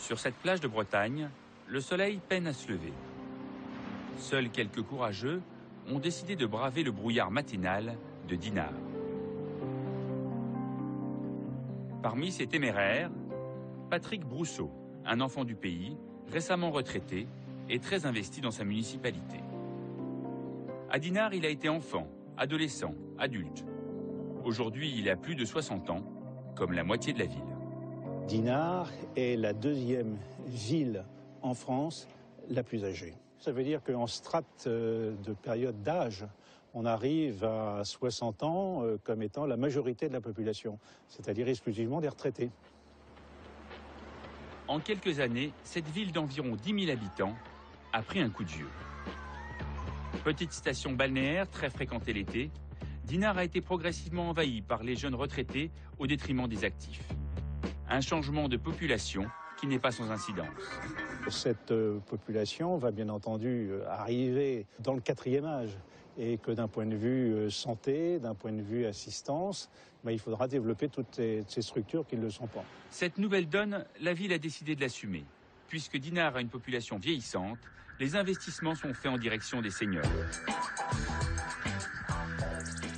Sur cette plage de Bretagne, le soleil peine à se lever. Seuls quelques courageux ont décidé de braver le brouillard matinal de Dinard. Parmi ces téméraires, Patrick Brousseau, un enfant du pays, récemment retraité et très investi dans sa municipalité. À Dinard, il a été enfant, adolescent, adulte. Aujourd'hui, il a plus de 60 ans, comme la moitié de la ville. Dinard est la deuxième ville en France la plus âgée. Ça veut dire qu'en strate de période d'âge, on arrive à 60 ans comme étant la majorité de la population, c'est-à-dire exclusivement des retraités. En quelques années, cette ville d'environ 10 000 habitants a pris un coup de vieux. Petite station balnéaire très fréquentée l'été, Dinard a été progressivement envahie par les jeunes retraités au détriment des actifs. Un changement de population qui n'est pas sans incidence. Cette population va bien entendu arriver dans le 4e âge et que d'un point de vue santé, d'un point de vue assistance, il faudra développer toutes ces structures qui ne le sont pas. Cette nouvelle donne, la ville a décidé de l'assumer. Puisque Dinard a une population vieillissante, les investissements sont faits en direction des seniors.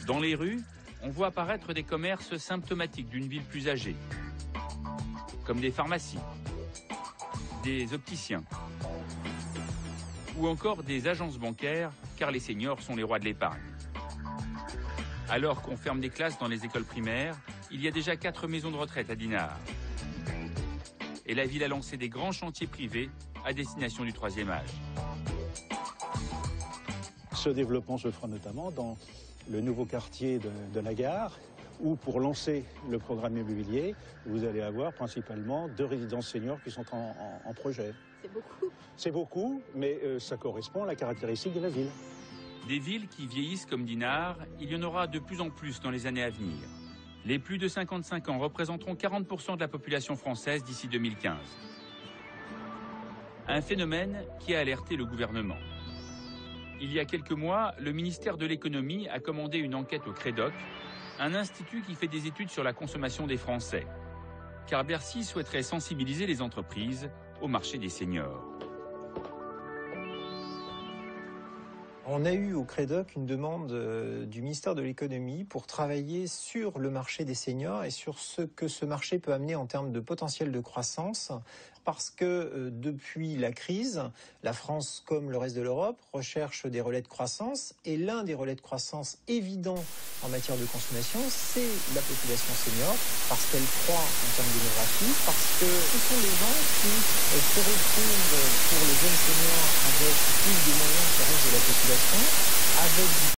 Dans les rues, on voit apparaître des commerces symptomatiques d'une ville plus âgée, comme des pharmacies, des opticiens ou encore des agences bancaires, car les seniors sont les rois de l'épargne. Alors qu'on ferme des classes dans les écoles primaires, il y a déjà 4 maisons de retraite à Dinard. Et la ville a lancé des grands chantiers privés à destination du 3e âge. Ce développement se fera notamment dans le nouveau quartier de la gare, où pour lancer le programme immobilier, vous allez avoir principalement 2 résidences seniors qui sont en projet. C'est beaucoup. C'est beaucoup, mais ça correspond à la caractéristique de la ville. Des villes qui vieillissent comme Dinard, il y en aura de plus en plus dans les années à venir. Les plus de 55 ans représenteront 40% de la population française d'ici 2015. Un phénomène qui a alerté le gouvernement. Il y a quelques mois, le ministère de l'économie a commandé une enquête au Crédoc, un institut qui fait des études sur la consommation des Français. Car Bercy souhaiterait sensibiliser les entreprises au marché des seniors. On a eu au Crédoc une demande du ministère de l'économie pour travailler sur le marché des seniors et sur ce que ce marché peut amener en termes de potentiel de croissance, parce que depuis la crise, la France, comme le reste de l'Europe, recherche des relais de croissance, et l'un des relais de croissance évidents en matière de consommation, c'est la population senior, parce qu'elle croît en termes démographiques, parce que ce sont les gens qui se retrouvent pour les jeunes seniors avec plus de moyens que le reste de la population, avec